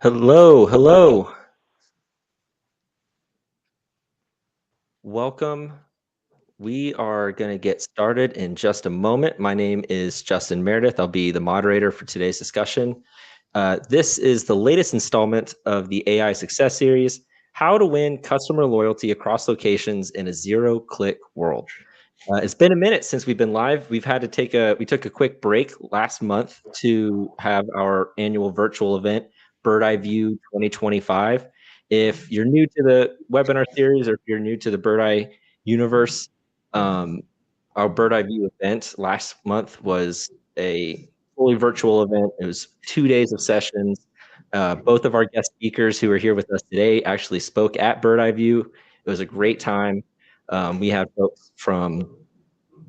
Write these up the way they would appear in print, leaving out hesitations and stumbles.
Hello, hello. Welcome. We are going to get started in just a moment. My name is Justin Meredith. I'll be the moderator for today's discussion. This is the latest installment of the AI Success Series, How to Win Customer Loyalty Across Locations in a Zero-Click World. It's been a minute since we've been live. We took a quick break last month to have our annual virtual event, Birdeye View 2025. If you're new to the webinar series or if you're new to the Birdeye universe, our Birdeye View event last month was a fully virtual event. It was 2 days of sessions. Both of our guest speakers who are here with us today actually spoke at Birdeye View. It was a great time. We had folks from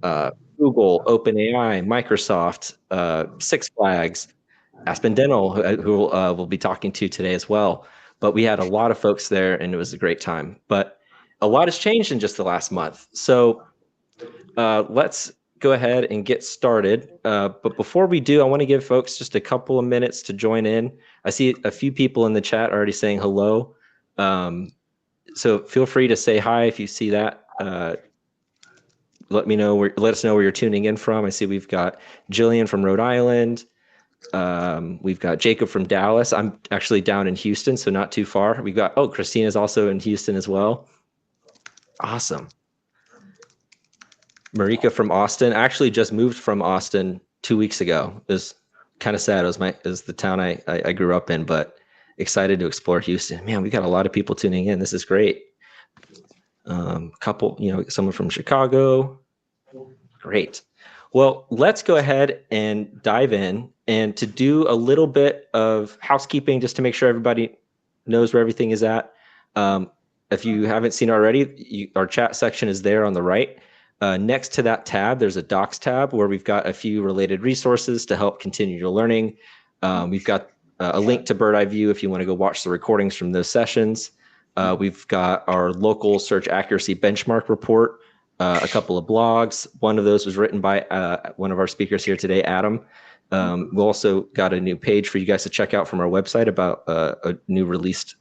Google, OpenAI, Microsoft, Six Flags, Aspen Dental, who we'll be talking to today as well. But we had a lot of folks there, and it was a great time. But a lot has changed in just the last month. So let's go ahead and get started. But before we do, I want to give folks just a couple of minutes to join in. I see a few people in the chat already saying hello. So feel free to say hi if you see that. Let us know where you're tuning in from. I see we've got Jillian from Rhode Island. We've got Jacob from Dallas. I'm actually down in Houston, so not too far. We've got, Christina's also in Houston as well. Awesome. Marika from Austin. I actually just moved from Austin 2 weeks ago. It was kind of sad. It was the town I grew up in, but excited to explore Houston. Man, we got a lot of people tuning in. This is great. Someone from Chicago. Great. Well, let's go ahead and dive in. And to do a little bit of housekeeping, just to make sure everybody knows where everything is at. If you haven't seen already, our chat section is there on the right. Next to that tab, there's a Docs tab where we've got a few related resources to help continue your learning. We've got a link to Birdeye View if you want to go watch the recordings from those sessions. We've got our local search accuracy benchmark report, a couple of blogs. One of those was written by one of our speakers here today, Adam. We've also got a new page for you guys to check out from our website about a new released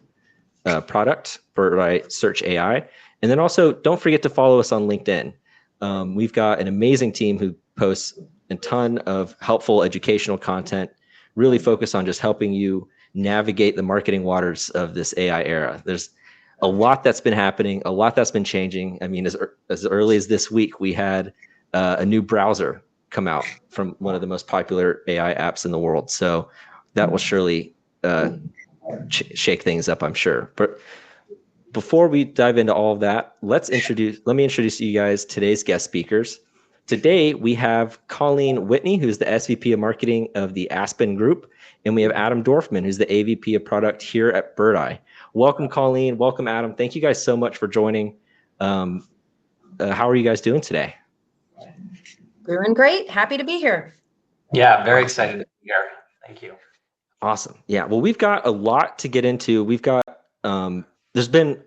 product, Birdeye Search AI. And then also, don't forget to follow us on LinkedIn. We've got an amazing team who posts a ton of helpful educational content, really focused on just helping you navigate the marketing waters of this AI era. There's a lot that's been happening, a lot that's been changing. I mean, as early as this week, we had a new browser come out from one of the most popular AI apps in the world. So that will surely shake things up, I'm sure. But before we dive into all of that, let me introduce you guys today's guest speakers. Today, we have Colleen Whitney, who's the SVP of Marketing of the Aspen Group, and we have Adam Dorfman, who's the AVP of Product here at Birdeye. Welcome, Colleen. Welcome, Adam. Thank you guys so much for joining. How are you guys doing today? Doing great. Happy to be here. Yeah, very excited to be here. Thank you. Awesome. Yeah, well, we've got a lot to get into. We've got, there's been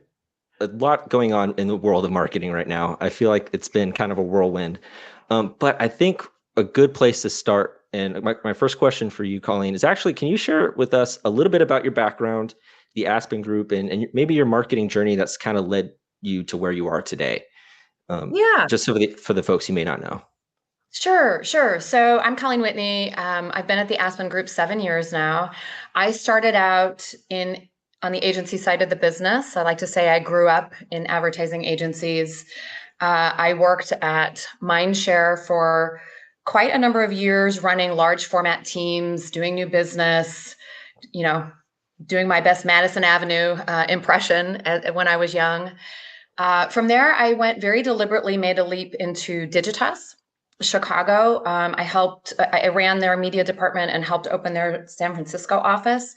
a lot going on in the world of marketing right now. I feel like it's been kind of a whirlwind. But I think a good place to start, and my first question for you, Colleen, is actually, can you share with us a little bit about your background, the Aspen Group, and maybe your marketing journey that's kind of led you to where you are today? Just for the folks you may not know. Sure. So I'm Colleen Whitney. I've been at the Aspen Group 7 years now. I started out on the agency side of the business. I like to say I grew up in advertising agencies. I worked at Mindshare for quite a number of years, running large format teams, doing new business, doing my best Madison Avenue impression when I was young. From there, I made a leap into Digitas, Chicago. I ran their media department and helped open their San Francisco office.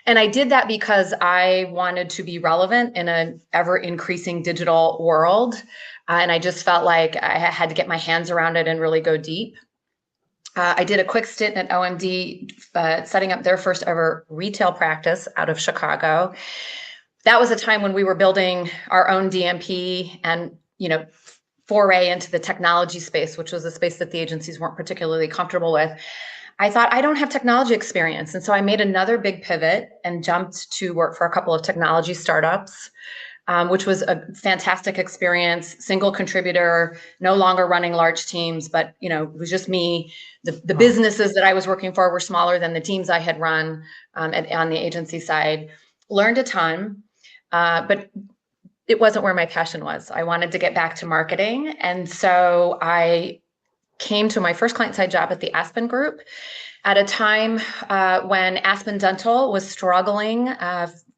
And I did that because I wanted to be relevant in an ever increasing digital world. And I just felt like I had to get my hands around it and really go deep. I did a quick stint at OMD, setting up their first ever retail practice out of Chicago. That was a time when we were building our own DMP and, foray into the technology space, which was a space that the agencies weren't particularly comfortable with. I thought I don't have technology experience. And so I made another big pivot and jumped to work for a couple of technology startups, which was a fantastic experience, single contributor, no longer running large teams, but it was just me. The businesses that I was working for were smaller than the teams I had run on the agency side. Learned a ton, but it wasn't where my passion was. I wanted to get back to marketing. And so I came to my first client-side job at the Aspen Group at a time when Aspen Dental was struggling.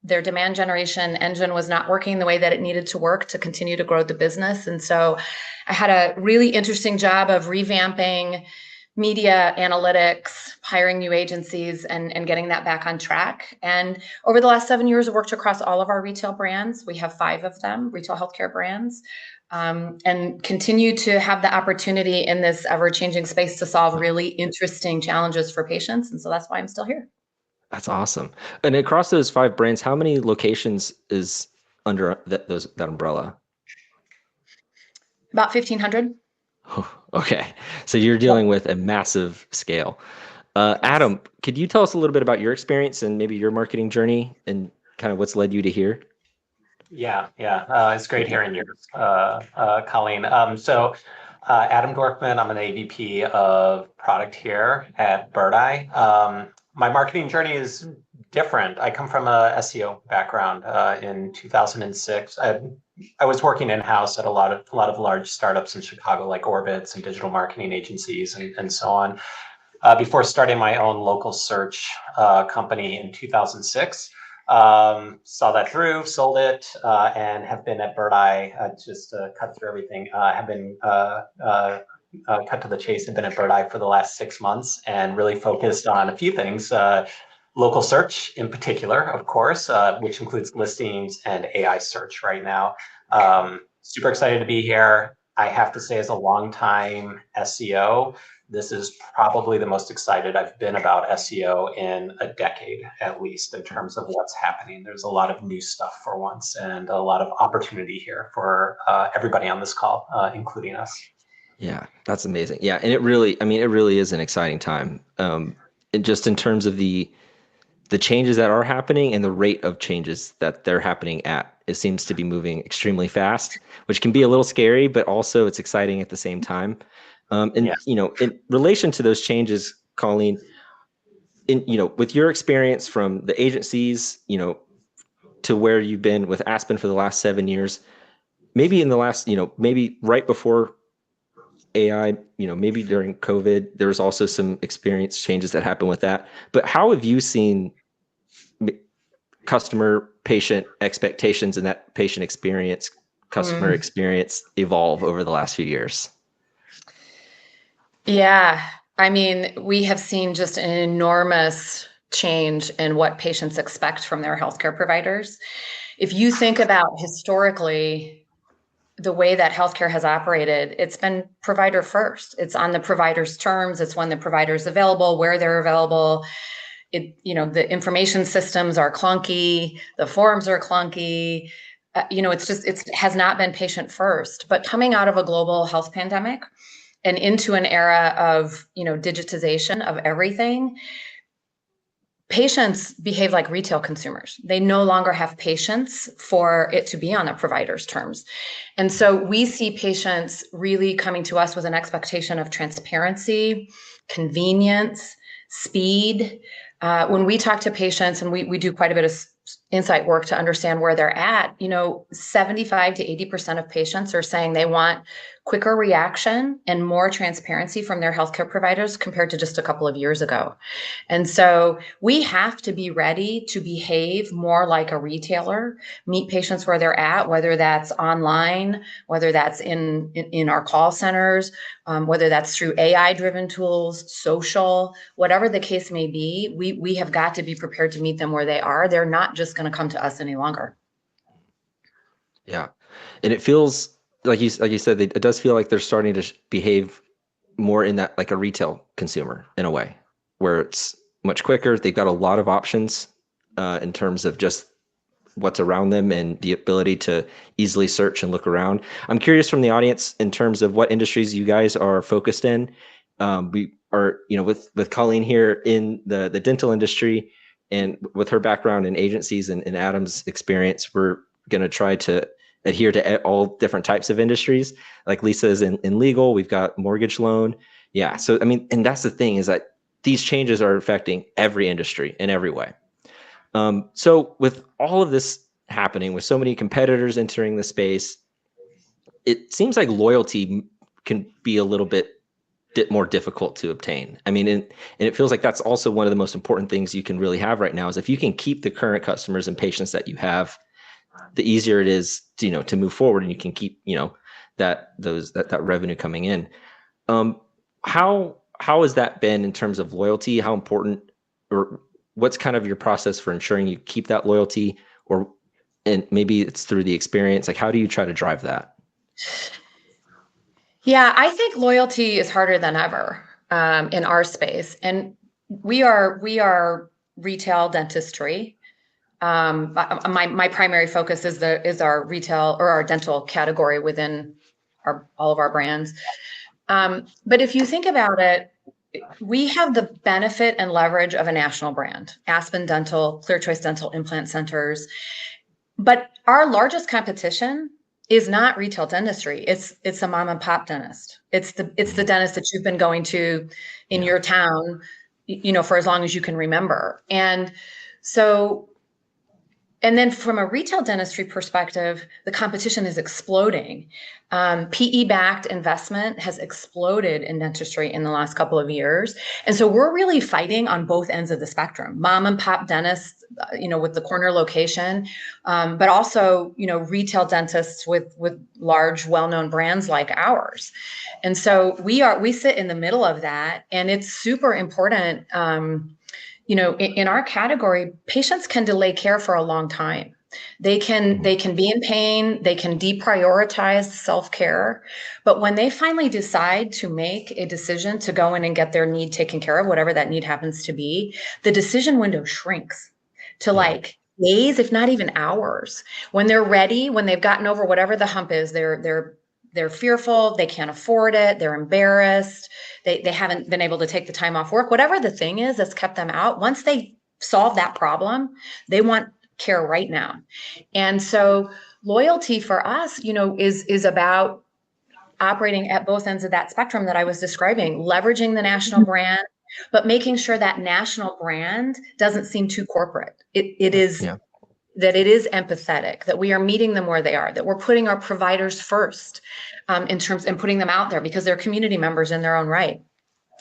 Their demand generation engine was not working the way that it needed to work to continue to grow the business. And so I had a really interesting job of revamping media analytics, hiring new agencies, and getting that back on track. And over the last 7 years, I worked across all of our retail brands. We have 5 of them, retail healthcare brands, and continue to have the opportunity in this ever-changing space to solve really interesting challenges for patients. And so that's why I'm still here. That's awesome. And across those 5 brands, how many locations is under that umbrella? About 1,500. Oh, okay. So you're dealing with a massive scale. Adam, could you tell us a little bit about your experience and maybe your marketing journey and kind of what's led you to here? Yeah. It's great hearing yours, Colleen. Adam Dorfman, I'm an AVP of product here at Birdeye. My marketing journey is different. I come from a SEO background. In 2006, I was working in-house at a lot of large startups in Chicago, like Orbitz and digital marketing agencies and so on. Before starting my own local search company in 2006. Saw that through, sold it, and have been at Birdeye, just to cut through everything, have been cut to the chase, have been at Birdeye for the last 6 months and really focused on a few things. Local search in particular, of course, which includes listings and AI search right now. Super excited to be here. I have to say, as a longtime SEO, this is probably the most excited I've been about SEO in a decade, at least, in terms of what's happening. There's a lot of new stuff for once and a lot of opportunity here for everybody on this call, including us. Yeah, that's amazing. Yeah, and it really is an exciting time. And just in terms of the changes that are happening and the rate of changes that they're happening at, it seems to be moving extremely fast, which can be a little scary, but also it's exciting at the same time. Yes. In relation to those changes, Colleen, with your experience from the agencies, to where you've been with Aspen for the last 7 years, maybe in the last, maybe right before AI, maybe during COVID, there was also some experience changes that happened with that. But how have you seen customer patient expectations and that patient experience, customer experience evolve over the last few years? Yeah, we have seen just an enormous change in what patients expect from their healthcare providers. If you think about historically, the way that healthcare has operated, it's been provider first. It's on the provider's terms. It's when the provider's available, where they're available. The information systems are clunky. The forms are clunky. It has not been patient first. But coming out of a global health pandemic and into an era of, digitization of everything, patients behave like retail consumers. They no longer have patience for it to be on a provider's terms. And so we see patients really coming to us with an expectation of transparency, convenience, speed. When we talk to patients, and we do quite a bit of insight work to understand where they're at, 75 to 80% of patients are saying they want quicker reaction and more transparency from their healthcare providers compared to just a couple of years ago. And so we have to be ready to behave more like a retailer, meet patients where they're at, whether that's online, whether that's in our call centers, whether that's through AI-driven tools, social, whatever the case may be, we have got to be prepared to meet them where they are. They're not just going to come to us any longer. Yeah, and it feels like you said, it does feel like they're starting to behave more in that like a retail consumer in a way, where it's much quicker. They've got a lot of options in terms of just what's around them and the ability to easily search and look around. I'm curious from the audience in terms of what industries you guys are focused in. Are are, with Colleen here in the dental industry, and with her background in agencies and Adam's experience, we're going to try to adhere to all different types of industries. Like Lisa's in legal, we've got mortgage loan. Yeah. So, I mean, and that's the thing, is that these changes are affecting every industry in every way. So with all of this happening, with so many competitors entering the space, it seems like loyalty can be a little bit more difficult to obtain. I mean, and it feels like that's also one of the most important things you can really have right now, is if you can keep the current customers and patients that you have, the easier it is to, to move forward, and you can keep, that revenue coming in. How has that been in terms of loyalty? How important, or what's kind of your process for ensuring you keep that loyalty, and maybe it's through the experience, like how do you try to drive that? Yeah, I think loyalty is harder than ever in our space, and we are retail dentistry. My primary focus is our retail or our dental category within all of our brands. But if you think about it, we have the benefit and leverage of a national brand, Aspen Dental, Clear Choice Dental Implant Centers. But our largest competition is not retail dentistry. It's a mom and pop dentist. It's the dentist that you've been going to in your town, for as long as you can remember. And then from a retail dentistry perspective, the competition is exploding. PE-backed investment has exploded in dentistry in the last couple of years. And so we're really fighting on both ends of the spectrum. Mom and pop dentists, with the corner location, but also, retail dentists with large, well-known brands like ours. And so we sit in the middle of that, and it's super important. In our category, patients can delay care for a long time. They can be in pain, they can deprioritize self-care, but when they finally decide to make a decision to go in and get their need taken care of, whatever that need happens to be, the decision window shrinks to like days, if not even hours. When they're ready, when they've gotten over whatever the hump is, they're fearful, they can't afford it, they're embarrassed, they haven't been able to take the time off work, whatever the thing is that's kept them out. Once they solve that problem, they want care right now. And so loyalty for us, is about operating at both ends of that spectrum that I was describing, leveraging the national brand, but making sure that national brand doesn't seem too corporate. It is that it is empathetic, that we are meeting them where they are, that we're putting our providers first in terms and putting them out there because they're community members in their own right.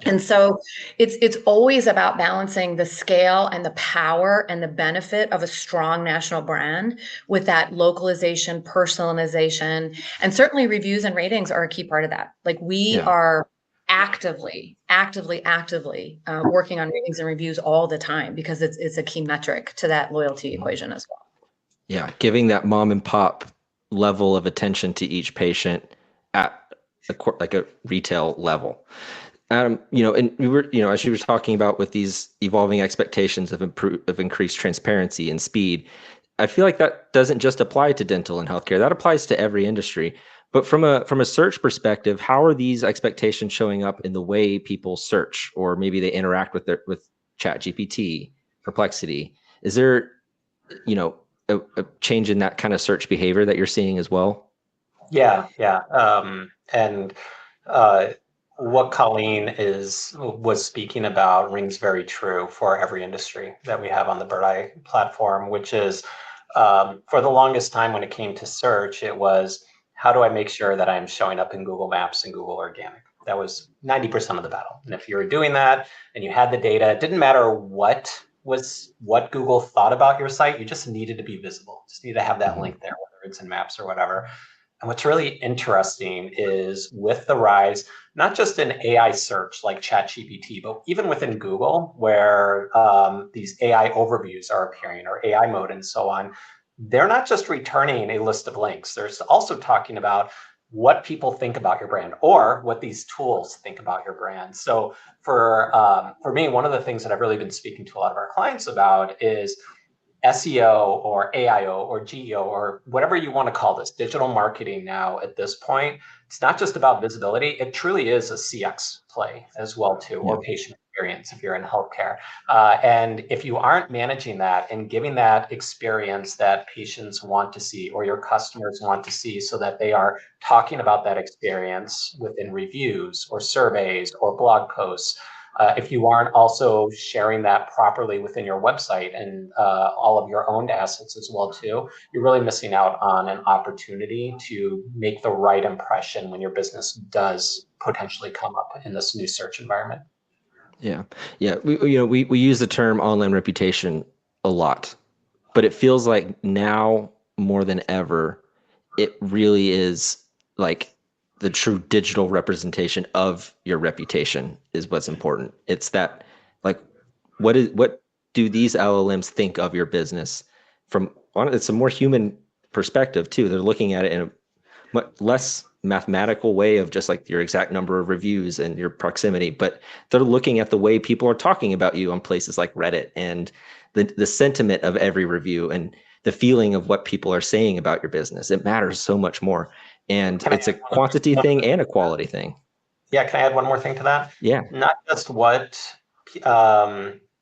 And so it's always about balancing the scale and the power and the benefit of a strong national brand with that localization, personalization, and certainly reviews and ratings are a key part of that. Like we are actively working on ratings and reviews all the time because it's a key metric to that loyalty equation as well. Yeah, giving that mom and pop level of attention to each patient at a retail level. And we were, as you were talking about with these evolving expectations of increased transparency and speed, I feel like that doesn't just apply to dental and healthcare. That applies to every industry. But from a search perspective, how are these expectations showing up in the way people search, or maybe they interact with ChatGPT, Perplexity? Is there, a change in that kind of search behavior that you're seeing as well? Yeah. And what Colleen was speaking about rings very true for every industry that we have on the Birdeye platform, which is for the longest time when it came to search, it was how do I make sure that I'm showing up in Google Maps and Google Organic? That was 90% of the battle. And if you were doing that and you had the data, it didn't matter what Google thought about your site, you just needed to be visible. Just need to have that link there, whether it's in Maps or whatever. And what's really interesting is with the rise, not just in AI search like ChatGPT, but even within Google, where these AI overviews are appearing, or AI mode and so on, they're not just returning a list of links. They're also talking about what people think about your brand, or what these tools think about your brand. So for me, one of the things that I've really been speaking to a lot of our clients about is SEO or AIO or GEO or whatever you want to call this, digital marketing now at this point, it's not just about visibility. It truly is a CX play as well too, or patient experience if you're in healthcare. And if you aren't managing that and giving that experience that patients want to see or your customers want to see so that they are talking about that experience within reviews or surveys or blog posts, if you aren't also sharing that properly within your website and all of your owned assets as well too, you're really missing out on an opportunity to make the right impression when your business does potentially come up in this new search environment. Yeah. We use the term online reputation a lot, but it feels like now more than ever, it really is like the true digital representation of your reputation is what's important. It's that, like, what do these LLMs think of your business from, it's a more human perspective too. They're looking at it in a much less mathematical way of just like your exact number of reviews and your proximity, but they're looking at the way people are talking about you on places like Reddit and the sentiment of every review and the feeling of what people are saying about your business. It matters so much more. And it's a quantity thing and a quality thing. Yeah, can I add one more thing to that? Yeah. Not just what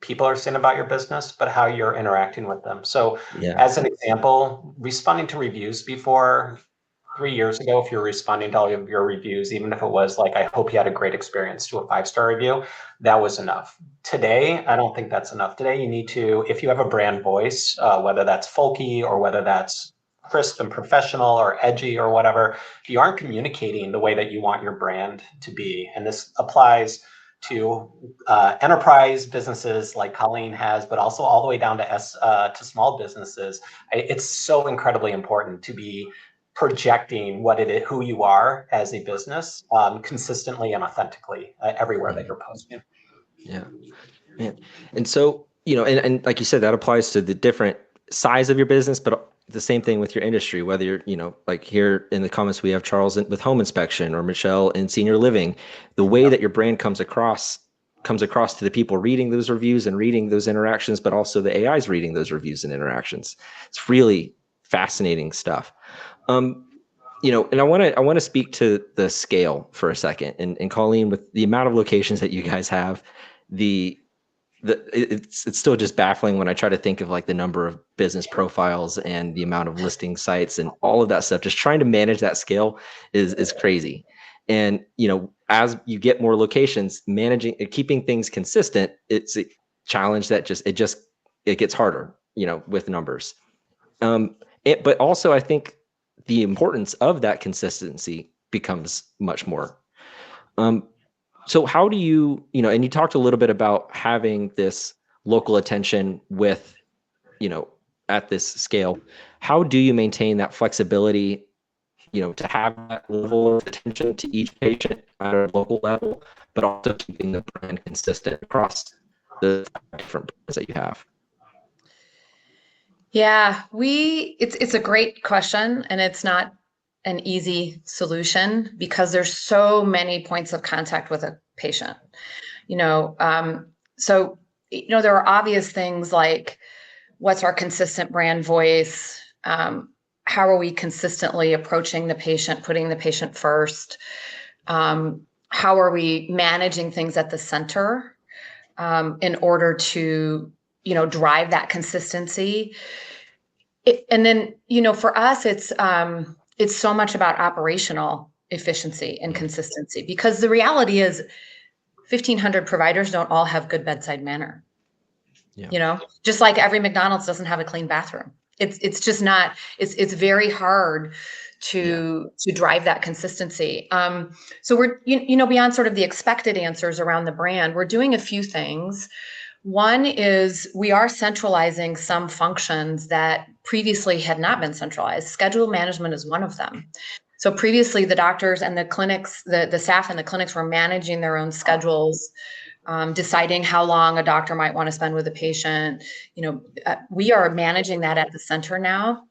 people are saying about your business, but how you're interacting with them. So as an example, responding to reviews before 3 years ago, if you're responding to all of your reviews, even if it was like, I hope you had a great experience to a 5-star review, that was enough. Today, I don't think that's enough. Today, you need to, if you have a brand voice, whether that's folky or whether that's crisp and professional or edgy or whatever, if you aren't communicating the way that you want your brand to be, and this applies to enterprise businesses like Colleen has, but also all the way down to small businesses, it's so incredibly important to be projecting what it is, who you are as a business, consistently and authentically everywhere that you're posting. Yeah. And so, and like you said, that applies to the different size of your business, but the same thing with your industry, whether you're, like here in the comments, we have Charles with home inspection or Michelle in senior living. The way that your brand comes across to the people reading those reviews and reading those interactions, but also the AI's reading those reviews and interactions. It's really fascinating stuff. And I want to speak to the scale for a second, and Colleen, with the amount of locations that you guys have, it's still just baffling when I try to think of like the number of business profiles and the amount of listing sites and all of that stuff. Just trying to manage that scale is crazy. And as you get more locations, managing and keeping things consistent, it's a challenge that it gets harder, with numbers. But also I think the importance of that consistency becomes much more. So how do you, and you talked a little bit about having this local attention with, at this scale. How do you maintain that flexibility, to have that level of attention to each patient at a local level, but also keeping the brand consistent across the different brands that you have? Yeah, it's a great question, and it's not an easy solution because there's so many points of contact with a patient. So there are obvious things like, what's our consistent brand voice? How are we consistently approaching the patient, putting the patient first? How are we managing things at the center in order to drive that consistency? And then, for us, it's so much about operational efficiency and consistency, because the reality is 1,500 providers don't all have good bedside manner. Yeah. Just like every McDonald's doesn't have a clean bathroom. It's just not, it's very hard to drive that consistency. So we're, beyond sort of the expected answers around the brand, we're doing a few things. One is we are centralizing some functions that previously had not been centralized. Schedule management is one of them. So previously the doctors and the clinics, the staff in the clinics were managing their own schedules, deciding how long a doctor might want to spend with a patient. We are managing that at the center now.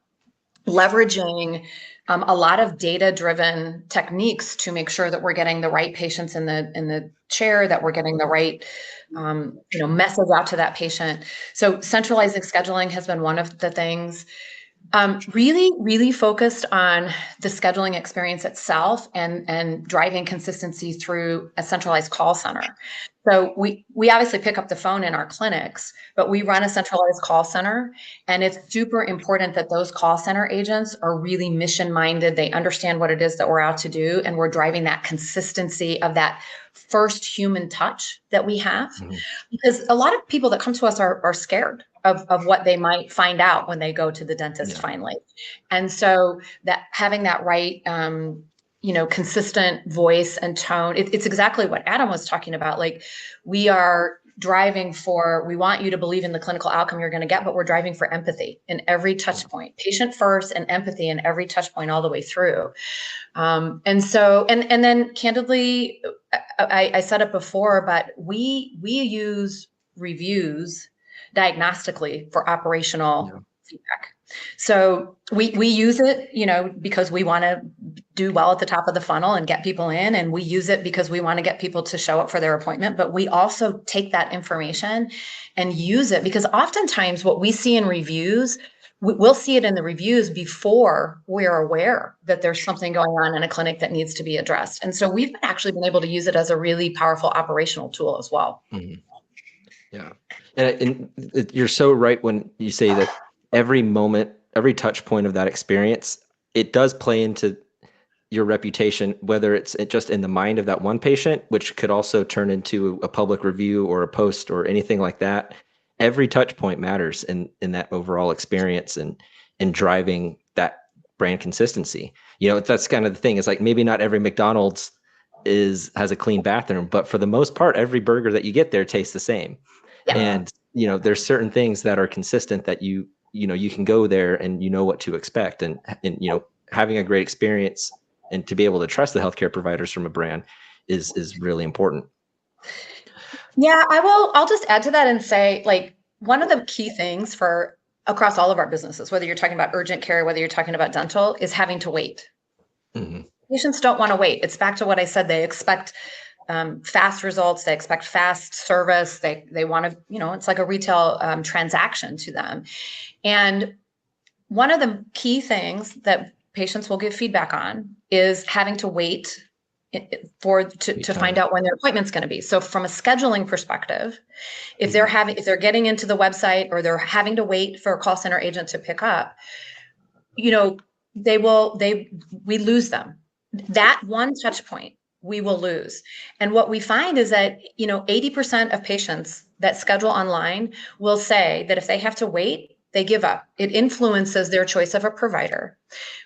leveraging a lot of data-driven techniques to make sure that we're getting the right patients in the chair, that we're getting the right message out to that patient. So centralizing scheduling has been one of the things. Really focused on the scheduling experience itself and driving consistency through a centralized call center. So we obviously pick up the phone in our clinics, but we run a centralized call center, and it's super important that those call center agents are really mission minded. They understand what it is that we're out to do, and we're driving that consistency of that first human touch that we have. Mm-hmm. Because a lot of people that come to us are scared of what they might find out when they go to the dentist finally. And so that having that right consistent voice and tone, it's exactly what Adam was talking about. Like, we are driving for, we want you to believe in the clinical outcome you're going to get, but we're driving for empathy in every touch point, patient first, and empathy in every touch point all the way through. And then candidly, I said it before, but we use reviews diagnostically for operational feedback. So we use it, because we want to do well at the top of the funnel and get people in, and we use it because we want to get people to show up for their appointment. But we also take that information and use it, because oftentimes what we see in reviews, we'll see it in the reviews before we're aware that there's something going on in a clinic that needs to be addressed. And so we've actually been able to use it as a really powerful operational tool as well. Mm-hmm. Yeah. And you're so right when you say that every moment, every touch point of that experience, it does play into your reputation, whether it's just in the mind of that one patient, which could also turn into a public review or a post or anything like that. Every touch point matters in that overall experience and driving that brand consistency. That's kind of the thing. It's like, maybe not every McDonald's has a clean bathroom, but for the most part, every burger that you get there tastes the same. Yeah. And there's certain things that are consistent that you can go there and what to expect, and having a great experience and to be able to trust the healthcare providers from a brand is really important. Yeah, I'll just add to that and say, like, one of the key things for across all of our businesses, whether you're talking about urgent care, whether you're talking about dental, is having to wait. Mm-hmm. Patients don't want to wait. It's back to what I said. They expect fast results. They expect fast service. They want to, it's like a retail transaction to them. And one of the key things that patients will give feedback on is having to wait to find out when their appointment's going to be. So from a scheduling perspective, if they're getting into the website or they're having to wait for a call center agent to pick up, we lose them. That one touch point we will lose. And what we find is that, 80% of patients that schedule online will say that if they have to wait, they give up. It influences their choice of a provider.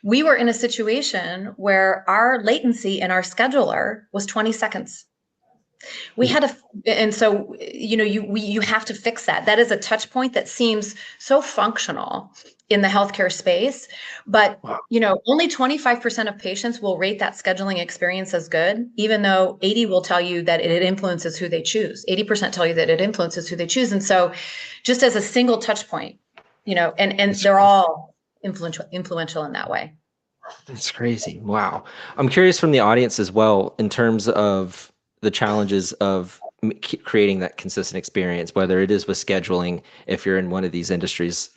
We were in a situation where our latency in our scheduler was 20 seconds. We had and so, you have to fix that. That is a touch point that seems so functional in the healthcare space, but, only 25% of patients will rate that scheduling experience as good, even though 80 will tell you that it influences who they choose. 80% tell you that it influences who they choose. And so just as a single touch point, and they're all influential in that way. That's crazy. Wow. I'm curious from the audience as well, in terms of the challenges of creating that consistent experience, whether it is with scheduling, if you're in one of these industries,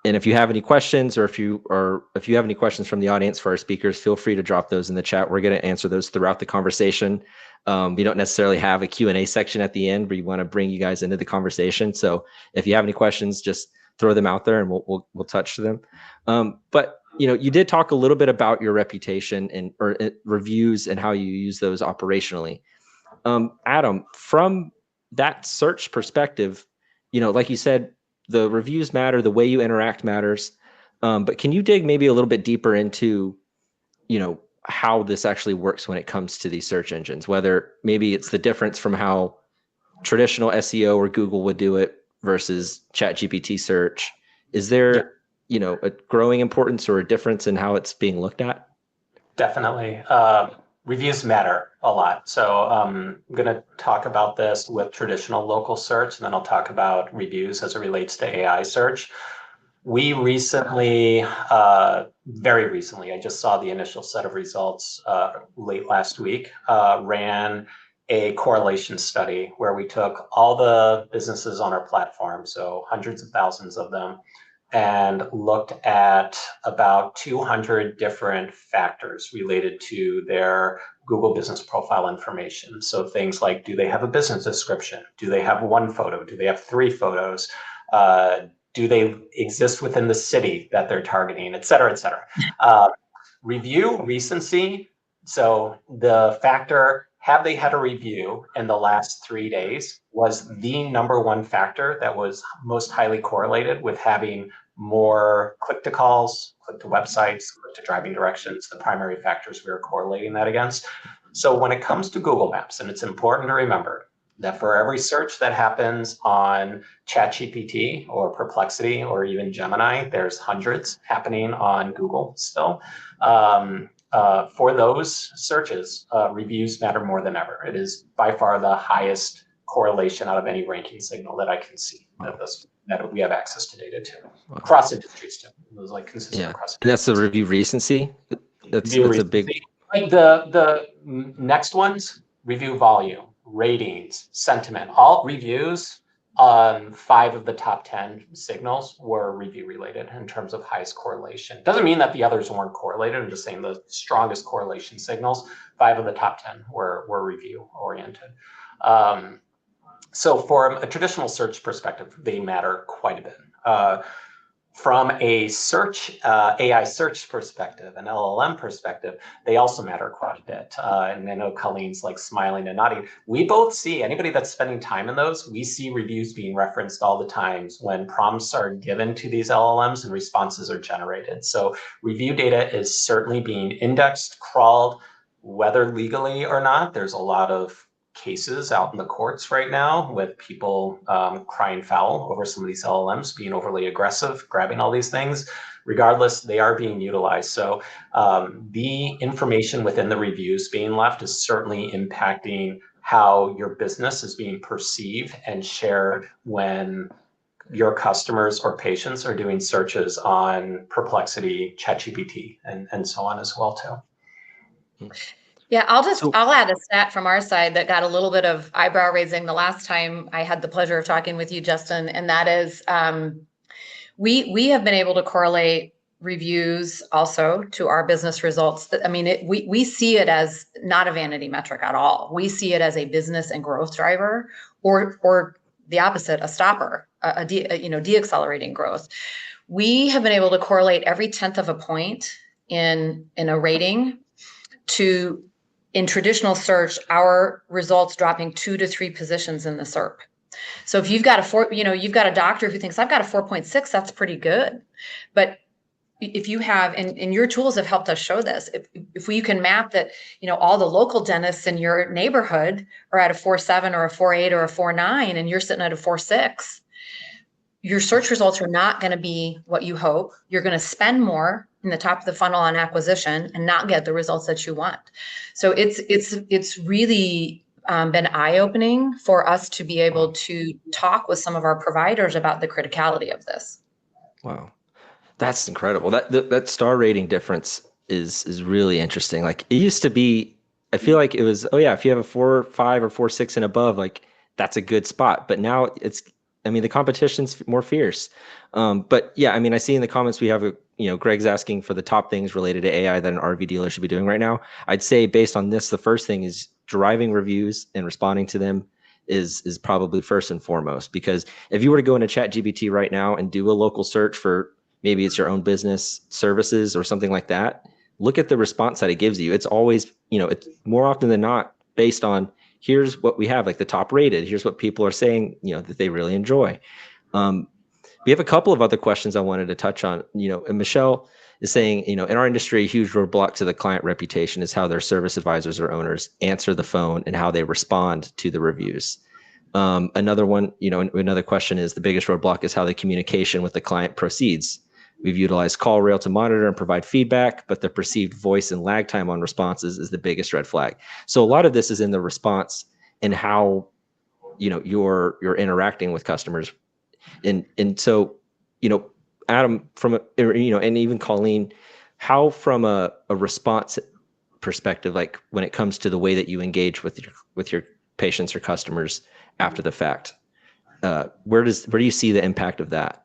and if you have any questions, or if you have any questions from the audience for our speakers, feel free to drop those in the chat. We're going to answer those throughout the conversation. We don't necessarily have a Q&A section at the end, but we want to bring you guys into the conversation. So if you have any questions, just throw them out there and we'll touch them. But you did talk a little bit about your reputation or reviews and how you use those operationally. Adam, from that search perspective, like you said, the reviews matter, the way you interact matters. But can you dig maybe a little bit deeper into, how this actually works when it comes to these search engines, whether maybe it's the difference from how traditional SEO or Google would do it versus ChatGPT Search? Is there, a growing importance or a difference in how it's being looked at? Definitely. Reviews matter a lot. So I'm going to talk about this with traditional local search, and then I'll talk about reviews as it relates to AI search. We recently, very recently, I just saw the initial set of results late last week, ran a correlation study where we took all the businesses on our platform, so hundreds of thousands of them, and looked at about 200 different factors related to their Google business profile information. So things like, do they have a business description? Do they have one photo? Do they have 3 photos? Do they exist within the city that they're targeting, et cetera, et cetera. Review, recency. So the factor, have they had a review in the last 3 days, was the #1 factor that was most highly correlated with having more click to calls, click to websites, click to driving directions, the primary factors we were correlating that against. So when it comes to Google Maps, and it's important to remember that for every search that happens on ChatGPT or Perplexity or even Gemini, there's hundreds happening on Google still. For those searches, reviews matter more than ever. It is by far the highest correlation out of any ranking signal that I can see that we have access to data to. Across industries too. It was like consistent across. And that's the review recency. That's a big. Like the next ones, review volume, ratings, sentiment, all reviews. 5 of the top 10 signals were review related in terms of highest correlation. Doesn't mean that the others weren't correlated. I'm just saying the strongest correlation signals, 5 of the top 10 were review oriented. So from a traditional search perspective, they matter quite a bit. From a search, AI search perspective, an LLM perspective, they also matter quite a bit. And I know Colleen's like smiling and nodding. We both see, anybody that's spending time in those, we see reviews being referenced all the times when prompts are given to these LLMs and responses are generated. So review data is certainly being indexed, crawled, whether legally or not. There's a lot of cases out in the courts right now with people crying foul over some of these LLMs being overly aggressive, grabbing all these things. Regardless, they are being utilized. So the information within the reviews being left is certainly impacting how your business is being perceived and shared when your customers or patients are doing searches on Perplexity, ChatGPT, and so on as well too. Yeah, I'll add a stat from our side that got a little bit of eyebrow raising the last time I had the pleasure of talking with you, Justin, and that is we have been able to correlate reviews also to our business results. I mean, we see it as not a vanity metric at all. We see it as a business and growth driver, or the opposite, a stopper, deaccelerating growth. We have been able to correlate every 1/10 of a point in a rating to, in traditional search, our results dropping 2 to 3 positions in the SERP. So if you've got you've got a doctor who thinks I've got a 4.6, that's pretty good. But if you have, and your tools have helped us show this, if we can map that, all the local dentists in your neighborhood are at a 4.7 or a 4.8 or a 4.9, and you're sitting at a 4.6, your search results are not going to be what you hope. You're going to spend more in the top of the funnel on acquisition and not get the results that you want. So it's really been eye-opening for us to be able to talk with some of our providers about the criticality of this. Wow, that's incredible. That star rating difference is really interesting. Like, it used to be, I feel like it was, oh yeah, if you have a 4.5 or 4.6 and above, like that's a good spot. But now the competition's more fierce. But yeah, I see in the comments we have Greg's asking for the top things related to AI that an RV dealer should be doing right now. I'd say based on this, the first thing is deriving reviews and responding to them is probably first and foremost. Because if you were to go into ChatGPT right now and do a local search for, maybe it's your own business services or something like that, look at the response that it gives you. It's always, it's more often than not based on, here's what we have, like the top rated, here's what people are saying, that they really enjoy. We have a couple of other questions I wanted to touch on, and Michelle is saying, in our industry, a huge roadblock to the client reputation is how their service advisors or owners answer the phone and how they respond to the reviews. Another one, another question is, the biggest roadblock is how the communication with the client proceeds. We've utilized CallRail to monitor and provide feedback, but the perceived voice and lag time on responses is the biggest red flag. So a lot of this is in the response and how, you're interacting with customers. And so, Adam, and even Colleen, how from a response perspective, like when it comes to the way that you engage with your patients or customers after the fact, where do you see the impact of that?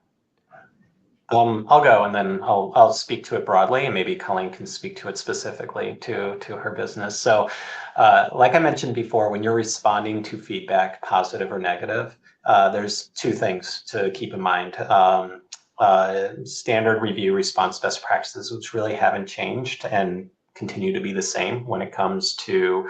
I'll go and then I'll speak to it broadly, and maybe Colleen can speak to it specifically to her business. So, like I mentioned before, when you're responding to feedback, positive or negative, there's two things to keep in mind. Standard review response best practices, which really haven't changed and continue to be the same when it comes to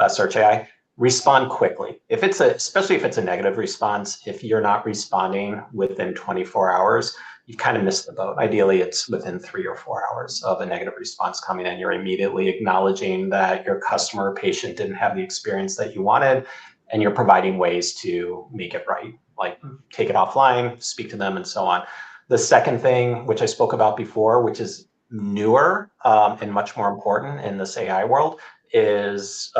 search AI. Respond quickly. Especially if it's a negative response, if you're not responding within 24 hours, you've kind of missed the boat. Ideally, it's within 3 or 4 hours of a negative response coming in. You're immediately acknowledging that your customer or patient didn't have the experience that you wanted, and you're providing ways to make it right, like take it offline, speak to them, and so on. The second thing, which I spoke about before, which is newer and much more important in this AI world, is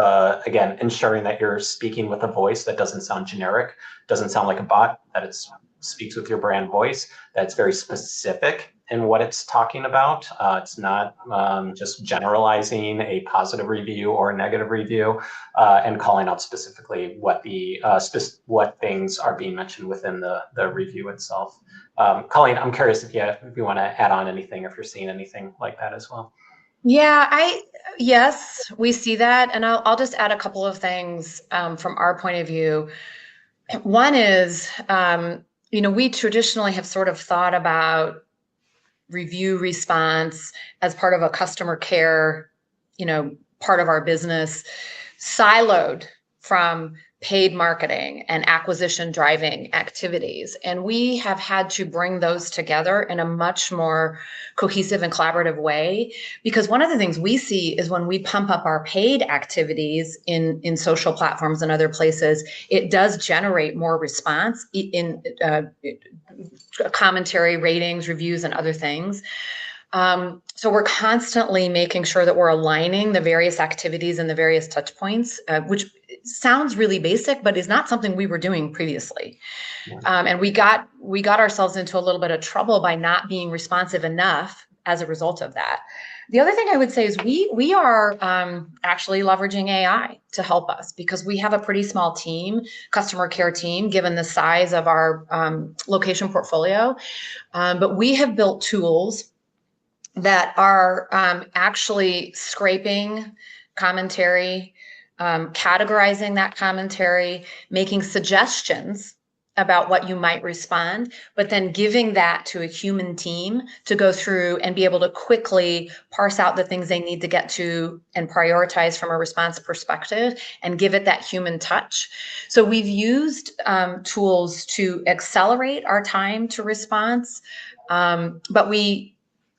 again, ensuring that you're speaking with a voice that doesn't sound generic, doesn't sound like a bot, that it speaks with your brand voice, that's very specific in what it's talking about. It's not just generalizing a positive review or a negative review, and calling out specifically what what things are being mentioned within the review itself. Colleen, I'm curious if you want to add on anything, if you're seeing anything like that as well. Yeah, yes, we see that. And I'll just add a couple of things from our point of view. One is, we traditionally have sort of thought about review response as part of a customer care, part of our business, siloed from paid marketing and acquisition driving activities. And we have had to bring those together in a much more cohesive and collaborative way, because one of the things we see is when we pump up our paid activities in social platforms and other places, it does generate more response in commentary, ratings, reviews, and other things. So we're constantly making sure that we're aligning the various activities and the various touch points, which sounds really basic, but is not something we were doing previously. And we got ourselves into a little bit of trouble by not being responsive enough as a result of that. The other thing I would say is we are actually leveraging AI to help us, because we have a pretty small team, customer care team, given the size of our location portfolio. But we have built tools that are actually scraping commentary, categorizing that commentary, making suggestions about what you might respond, but then giving that to a human team to go through and be able to quickly parse out the things they need to get to and prioritize from a response perspective and give it that human touch. So we've used tools to accelerate our time to response, but we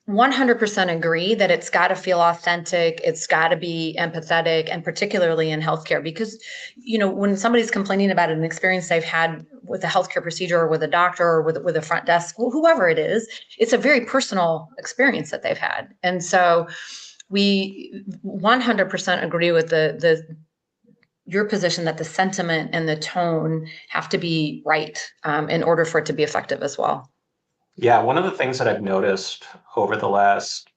100% agree that it's got to feel authentic. It's got to be empathetic, and particularly in healthcare, because, when somebody's complaining about an experience they've had with a healthcare procedure or with a doctor or with a front desk, whoever it is, it's a very personal experience that they've had. And so we 100% agree with your position that the sentiment and the tone have to be right in order for it to be effective as well. Yeah, one of the things that I've noticed over the last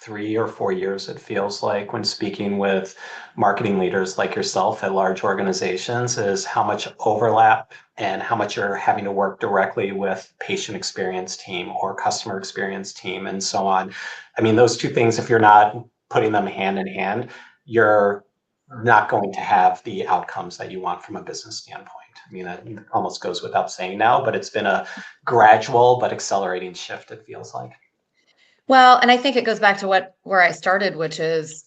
3 or 4 years, it feels like, when speaking with marketing leaders like yourself at large organizations, is how much overlap and how much you're having to work directly with patient experience team or customer experience team and so on. I mean, those two things, if you're not putting them hand in hand, you're not going to have the outcomes that you want from a business standpoint. I mean, that almost goes without saying now, but it's been a gradual but accelerating shift, it feels like. Well, and I think it goes back to where I started, which is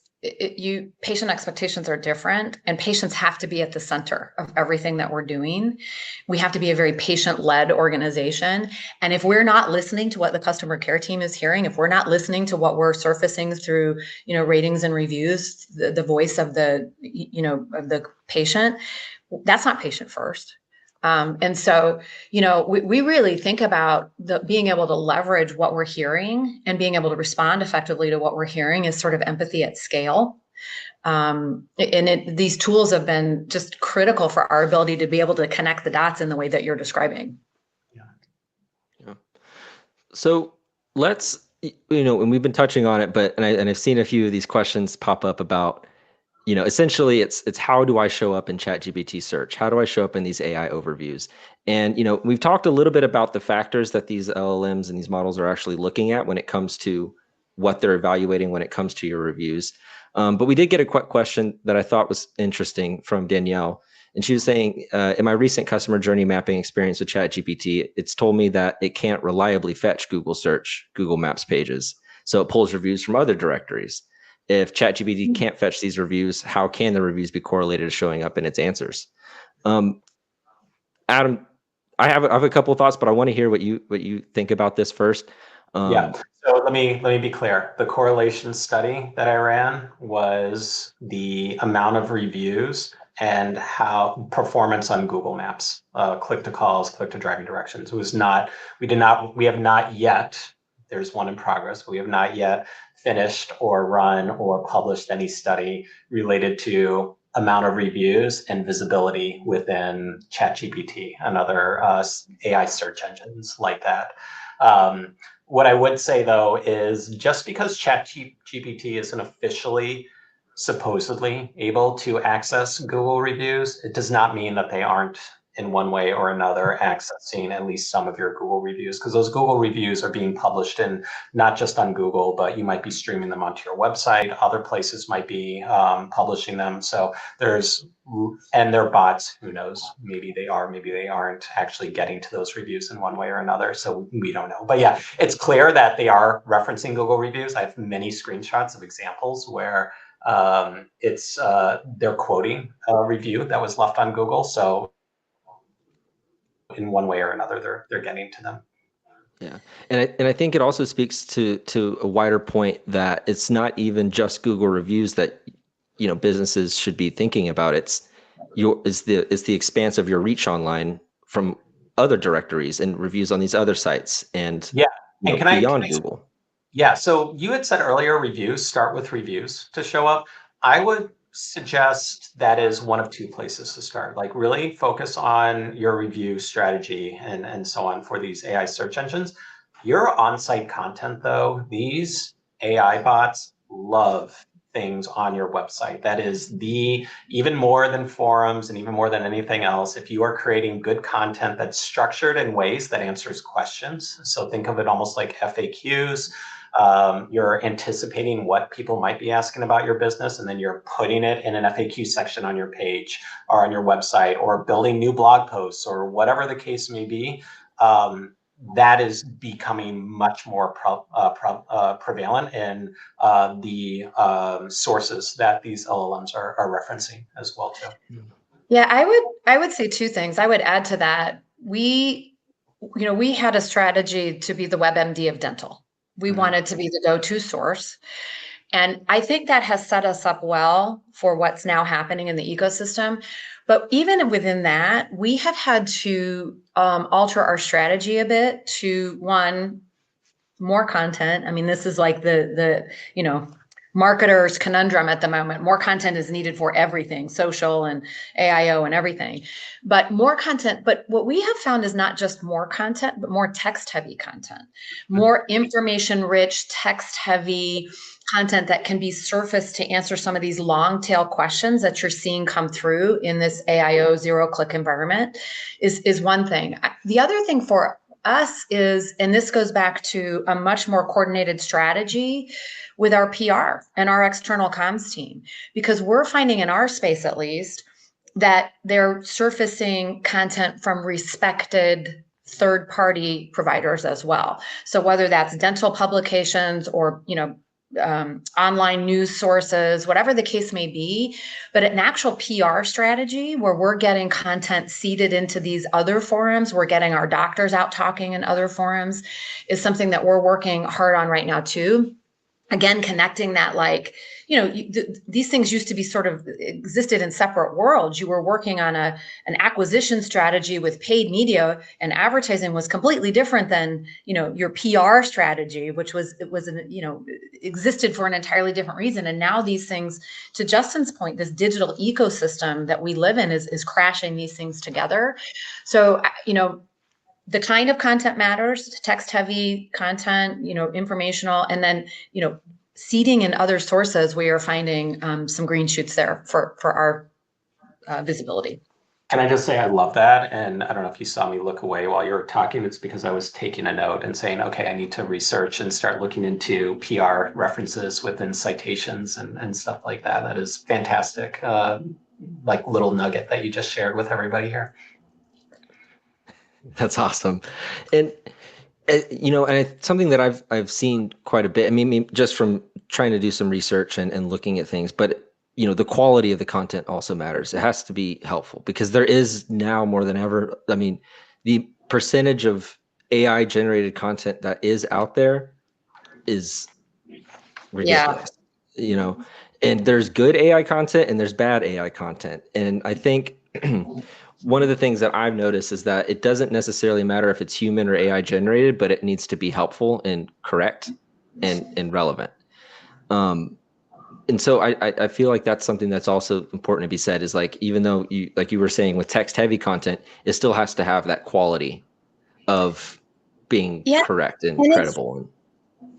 patient expectations are different, and patients have to be at the center of everything that we're doing. We have to be a very patient-led organization. And if we're not listening to what the customer care team is hearing, if we're not listening to what we're surfacing through, ratings and reviews, the voice of of the patient, that's not patient first. And so, we really think about being able to leverage what we're hearing and being able to respond effectively to what we're hearing is sort of empathy at scale. These tools have been just critical for our ability to be able to connect the dots in the way that you're describing. Yeah. So let's, and we've been touching on it, but I've seen a few of these questions pop up about, essentially it's how do I show up in ChatGPT search? How do I show up in these AI overviews? And we've talked a little bit about the factors that these LLMs and these models are actually looking at when it comes to what they're evaluating when it comes to your reviews. But we did get a question that I thought was interesting from Danielle. And she was saying, in my recent customer journey mapping experience with ChatGPT, it's told me that it can't reliably fetch Google search, Google Maps pages. So it pulls reviews from other directories. If ChatGPT can't fetch these reviews, how can the reviews be correlated to showing up in its answers? Adam, I have a couple of thoughts, but I want to hear what you think about this first. Yeah. So let me be clear. The correlation study that I ran was the amount of reviews and how performance on Google Maps, click to calls, click to driving directions. It was not. We have not yet. There's one in progress. But we have not yet finished or run or published any study related to amount of reviews and visibility within ChatGPT and other AI search engines like that. What I would say, though, is just because ChatGPT isn't officially supposedly able to access Google reviews, it does not mean that they aren't in one way or another accessing at least some of your Google reviews, because those Google reviews are being published in not just on Google, but you might be streaming them onto your website. Other places might be publishing them. So and they're bots, who knows, maybe they are, maybe they aren't actually getting to those reviews in one way or another. So we don't know. But yeah, it's clear that they are referencing Google reviews. I have many screenshots of examples where they're quoting a review that was left on Google. So in one way or another, they're getting to them. Yeah, and I think it also speaks to a wider point that it's not even just Google reviews that businesses should be thinking about. It's the expanse of your reach online from other directories and reviews on these other sites and yeah, and beyond Google. Yeah, so you had said earlier reviews, start with reviews to show up. I would suggest that is one of two places to start. Like really focus on your review strategy and so on for these AI search engines. Your on-site content though, these AI bots love things on your website. That is even more than forums and even more than anything else, if you are creating good content that's structured in ways that answers questions. So think of it almost like FAQs. You're anticipating what people might be asking about your business, and then you're putting it in an FAQ section on your page or on your website, or building new blog posts or whatever the case may be. That is becoming much more prevalent in the sources that these LLMs are referencing as well too. Yeah, I would say two things. I would add to that. We had a strategy to be the WebMD of dental. We wanted to be the go-to source. And I think that has set us up well for what's now happening in the ecosystem. But even within that, we have had to alter our strategy a bit to, one, more content. I mean, this is like the marketer's conundrum at the moment. More content is needed for everything, social and AIO and everything, but more content. But what we have found is not just more content, but more text-heavy content, more information-rich, text-heavy content that can be surfaced to answer some of these long tail questions that you're seeing come through in this AIO zero-click environment is one thing. The other thing for us is, and this goes back to a much more coordinated strategy with our PR and our external comms team, because we're finding in our space, at least, that they're surfacing content from respected third-party providers as well. So whether that's dental publications or, online news sources, whatever the case may be, but an actual PR strategy where we're getting content seeded into these other forums, we're getting our doctors out talking in other forums, is something that we're working hard on right now too. Again, connecting that, these things used to be sort of existed in separate worlds. You were working on an acquisition strategy with paid media, and advertising was completely different than, your PR strategy, which existed for an entirely different reason. And now these things, to Justin's point, this digital ecosystem that we live in is crashing these things together. So, the kind of content matters, text heavy content, informational, and then, seeding in other sources, we are finding some green shoots there for our visibility. Can I just say I love that? And I don't know if you saw me look away while you were talking. It's because I was taking a note and saying, okay, I need to research and start looking into PR references within citations and stuff like that. That is fantastic. Like little nugget that you just shared with everybody here. That's awesome. And and it's something that I've seen quite a bit. I mean, just from trying to do some research and looking at things, but the quality of the content also matters. It has to be helpful because there is now more than ever. I mean, the percentage of AI generated content that is out there is ridiculous. And there's good AI content and there's bad AI content. And I think one of the things that I've noticed is that it doesn't necessarily matter if it's human or AI generated, but it needs to be helpful and correct and relevant. And so I feel like that's something that's also important to be said is like, even though you were saying with text heavy content, it still has to have that quality of being correct and credible.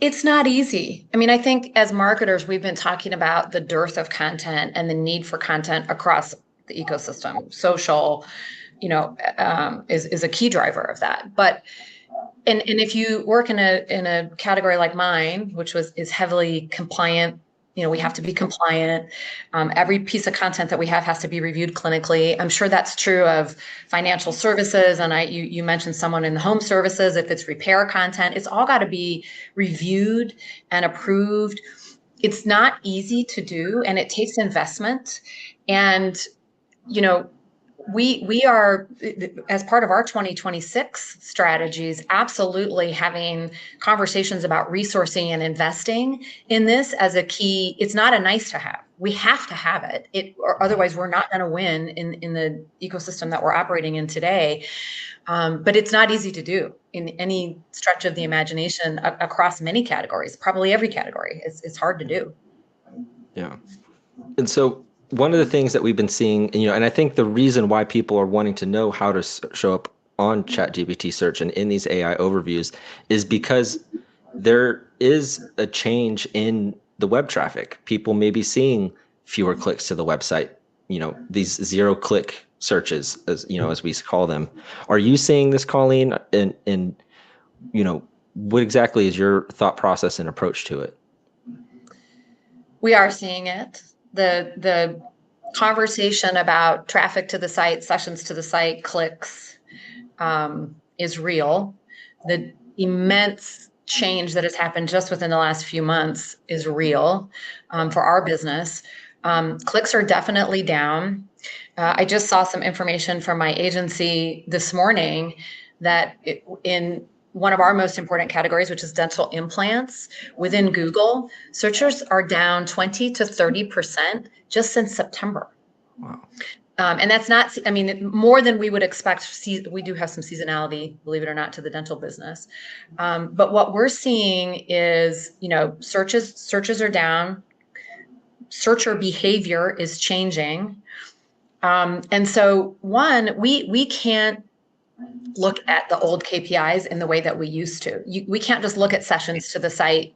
It's not easy. I mean, I think as marketers, we've been talking about the dearth of content and the need for content across the ecosystem. Social, is a key driver of that. But and if you work in a category like mine, which is heavily compliant, we have to be compliant. Every piece of content that we have has to be reviewed clinically. I'm sure that's true of financial services. And you mentioned someone in the home services. If it's repair content, it's all got to be reviewed and approved. It's not easy to do, and it takes investment. And we are, as part of our 2026 strategies, absolutely having conversations about resourcing and investing in this as a key. It's not a nice to have. We have to have it, or otherwise we're not going to win in the ecosystem that we're operating in today. But it's not easy to do in any stretch of the imagination across many categories, probably every category. It's hard to do. Yeah. And so one of the things that we've been seeing, and I think the reason why people are wanting to know how to show up on ChatGPT Search and in these AI overviews is because there is a change in the web traffic. People may be seeing fewer clicks to the website, these 0-click searches, as we call them. Are you seeing this, Colleen? And what exactly is your thought process and approach to it? We are seeing it. The conversation about traffic to the site, sessions to the site, clicks is real. The immense change that has happened just within the last few months is real for our business. Clicks are definitely down. I just saw some information from my agency this morning that in one of our most important categories, which is dental implants, within Google, searchers are down 20 to 30% just since September. Wow. And that's not, more than we would expect. We do have some seasonality, believe it or not, to the dental business. But what we're seeing is, searches are down, searcher behavior is changing. And so we can't look at the old KPIs in the way that we used to. We can't just look at sessions to the site,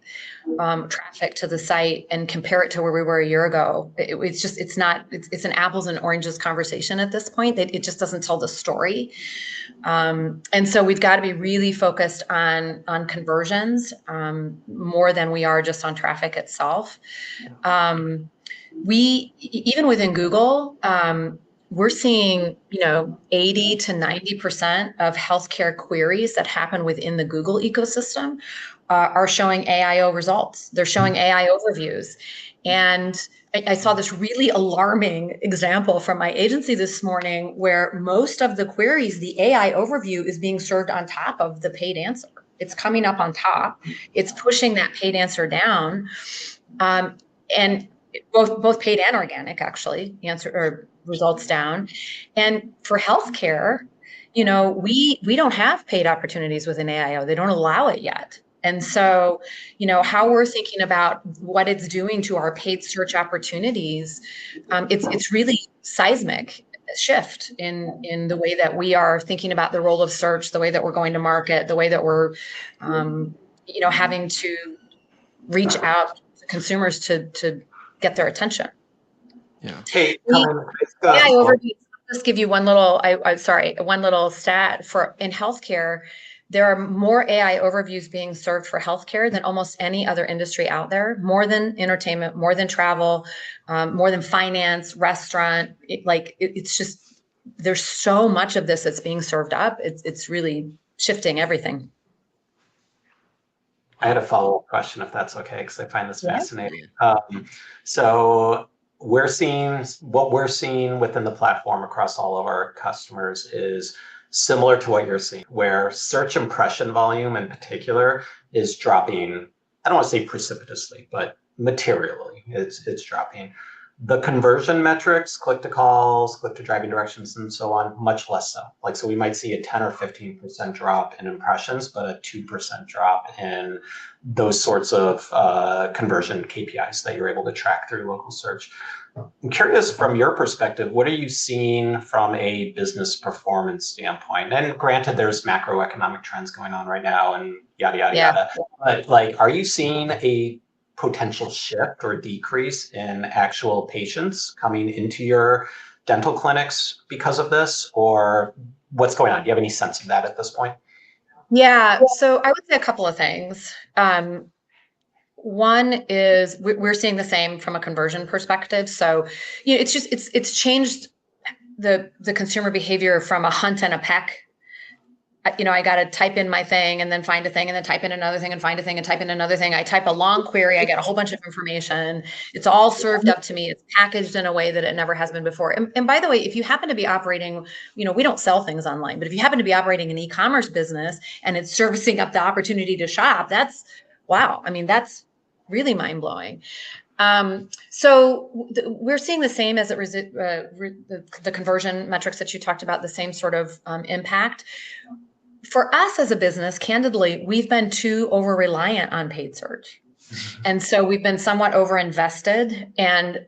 traffic to the site, and compare it to where we were a year ago. It's an apples and oranges conversation at this point. It just doesn't tell the story. And so we've got to be really focused on conversions more than we are just on traffic itself. Even within Google, we're seeing, 80 to 90% of healthcare queries that happen within the Google ecosystem are showing AIO results. They're showing AI overviews. And I saw this really alarming example from my agency this morning where most of the queries, the AI overview is being served on top of the paid answer. It's coming up on top. It's pushing that paid answer down. And both paid and organic, actually, results down. And for healthcare, we don't have paid opportunities within AIO. They don't allow it yet. And so, how we're thinking about what it's doing to our paid search opportunities, it's really seismic. shift in the way that we are thinking about the role of search, the way that we're going to market, the way that we're, having to reach out to consumers to get their attention. Yeah. Hey, We- Colleen, AI overview. Just give you one little, one little stat in healthcare. There are more AI overviews being served for healthcare than almost any other industry out there, more than entertainment, more than travel, more than finance, restaurant. It's just, there's so much of this that's being served up. It's really shifting everything. I had a follow-up question, if that's okay, because I find this Yeah. fascinating. So what we're seeing within the platform across all of our customers is similar to what you're seeing, where search impression volume in particular is dropping. I don't want to say precipitously, but materially, it's dropping. The conversion metrics, click to calls, click to driving directions, and so on, much less so. So we might see a 10 or 15% drop in impressions, but a 2% drop in those sorts of conversion KPIs that you're able to track through local search. I'm curious, from your perspective, what are you seeing from a business performance standpoint? And granted, there's macroeconomic trends going on right now and yada, yada, yada. But are you seeing a potential shift or decrease in actual patients coming into your dental clinics because of this, or what's going on? Do you have any sense of that at this point? Yeah, so I would say a couple of things. One is we're seeing the same from a conversion perspective. So, it's changed the consumer behavior from a hunt and a peck. I got to type in my thing and then find a thing and then type in another thing and find a thing and type in another thing. I type a long query, I get a whole bunch of information. It's all served up to me. It's packaged in a way that it never has been before. And by the way, if you happen to be operating, we don't sell things online, but if you happen to be operating an e-commerce business and it's servicing up the opportunity to shop, that's wow. I mean, that's really mind blowing. So we're seeing the same as the conversion metrics that you talked about, the same sort of impact. For us as a business, candidly, we've been too over reliant on paid search. And so we've been somewhat over invested, and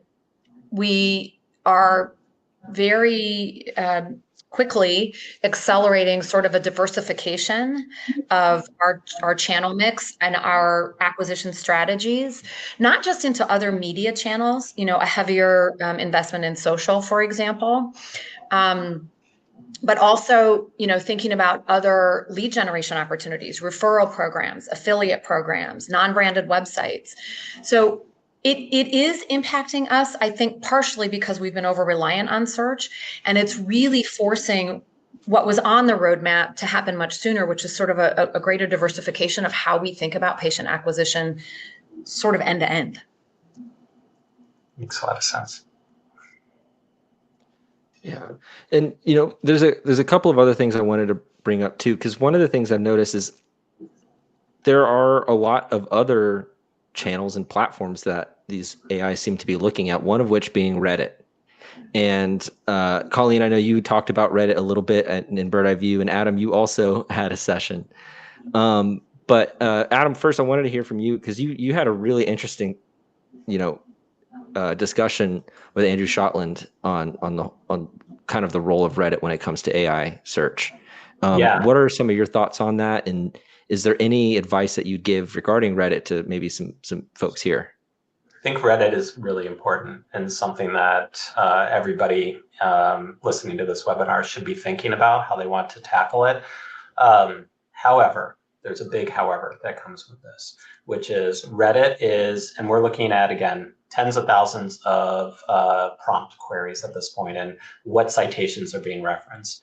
we are very quickly accelerating sort of a diversification of our channel mix and our acquisition strategies, not just into other media channels, a heavier investment in social, for example. But also, thinking about other lead generation opportunities, referral programs, affiliate programs, non-branded websites. So it is impacting us, I think, partially because we've been over reliant on search, and it's really forcing what was on the roadmap to happen much sooner, which is sort of a greater diversification of how we think about patient acquisition, sort of end to end. Makes a lot of sense. Yeah. And, there's a couple of other things I wanted to bring up too, because one of the things I've noticed is there are a lot of other channels and platforms that these AI seem to be looking at, one of which being Reddit. And Colleen, I know you talked about Reddit a little bit in Birdeye View, and Adam, you also had a session. But Adam, first I wanted to hear from you, because you had a really interesting, discussion with Andrew Shotland on kind of the role of Reddit when it comes to AI search. What are some of your thoughts on that? And is there any advice that you'd give regarding Reddit to maybe some folks here? I think Reddit is really important and something that everybody listening to this webinar should be thinking about how they want to tackle it. However, there's a big however that comes with this, which is Reddit is, and we're looking at, again, tens of thousands of prompt queries at this point and what citations are being referenced.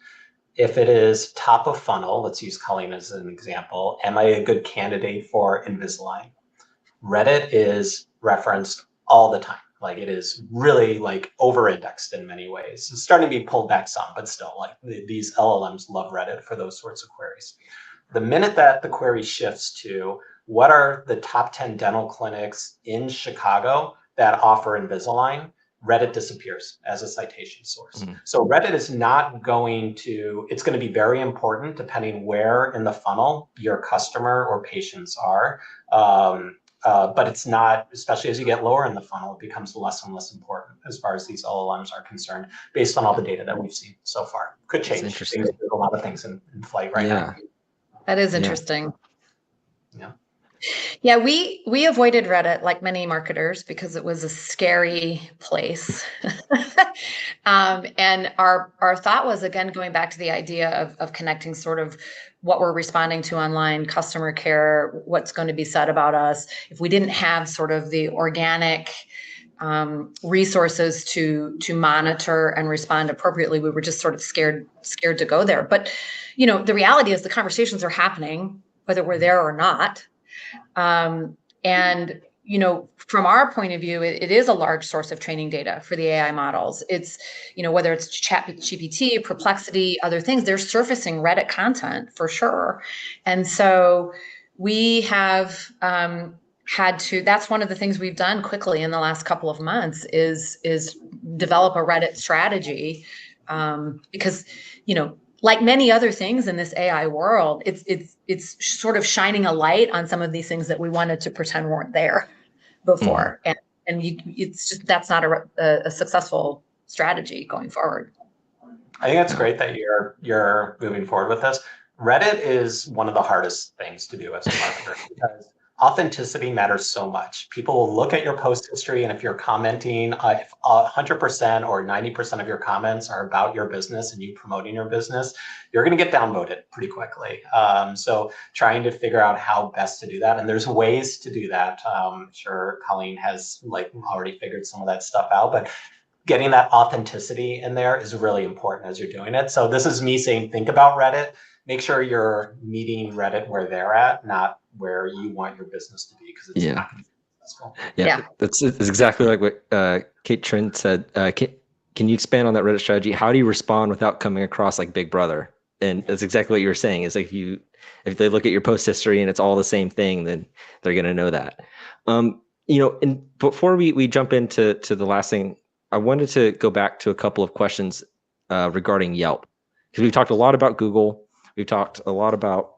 If it is top of funnel, let's use Colleen as an example, am I a good candidate for Invisalign? Reddit is referenced all the time. It is really over-indexed in many ways. It's starting to be pulled back some, but still, these LLMs love Reddit for those sorts of queries. The minute that the query shifts to what are the top 10 dental clinics in Chicago that offer Invisalign, Reddit disappears as a citation source. Mm-hmm. So Reddit is not going to, it's going to be very important depending where in the funnel your customer or patients are. but it's not, especially as you get lower in the funnel, it becomes less and less important as far as these LLMs are concerned, based on all the data that we've seen so far. Could change. interesting. There's a lot of things in flight right now. That is interesting. Yeah. Yeah, we avoided Reddit like many marketers because it was a scary place. And our thought was, again, going back to the idea of connecting sort of what we're responding to online, customer care, what's going to be said about us. If we didn't have sort of the organic resources to monitor and respond appropriately, we were just sort of scared to go there. But the reality is the conversations are happening, whether we're there or not. And from our point of view, it is a large source of training data for the AI models. It's, whether it's ChatGPT, Perplexity, other things, they're surfacing Reddit content for sure. And so we have had to, that's one of the things we've done quickly in the last couple of months is develop a Reddit strategy. Because, like many other things in this AI world, it's sort of shining a light on some of these things that we wanted to pretend weren't there before. And it's just, that's not a successful strategy going forward. I think that's great that you're moving forward with this. Reddit is one of the hardest things to do as a marketer because authenticity matters so much. People will look at your post history, and if you're commenting, if 100% or 90% of your comments are about your business and you promoting your business, you're going to get downvoted pretty quickly. So trying to figure out how best to do that, and there's ways to do that. I'm sure Colleen has already figured some of that stuff out, but getting that authenticity in there is really important as you're doing it. So this is me saying, think about Reddit. Make sure you're meeting Reddit where they're at, not where you want your business to be, because it's not going to be successful. Yeah, that's exactly like what Kate Trent said. Can you expand on that Reddit strategy? How do you respond without coming across like Big Brother? And that's exactly what you were saying. Is like if they look at your post history and it's all the same thing, then they're going to know that. And before we jump into the last thing, I wanted to go back to a couple of questions regarding Yelp, because we've talked a lot about Google. We've talked a lot about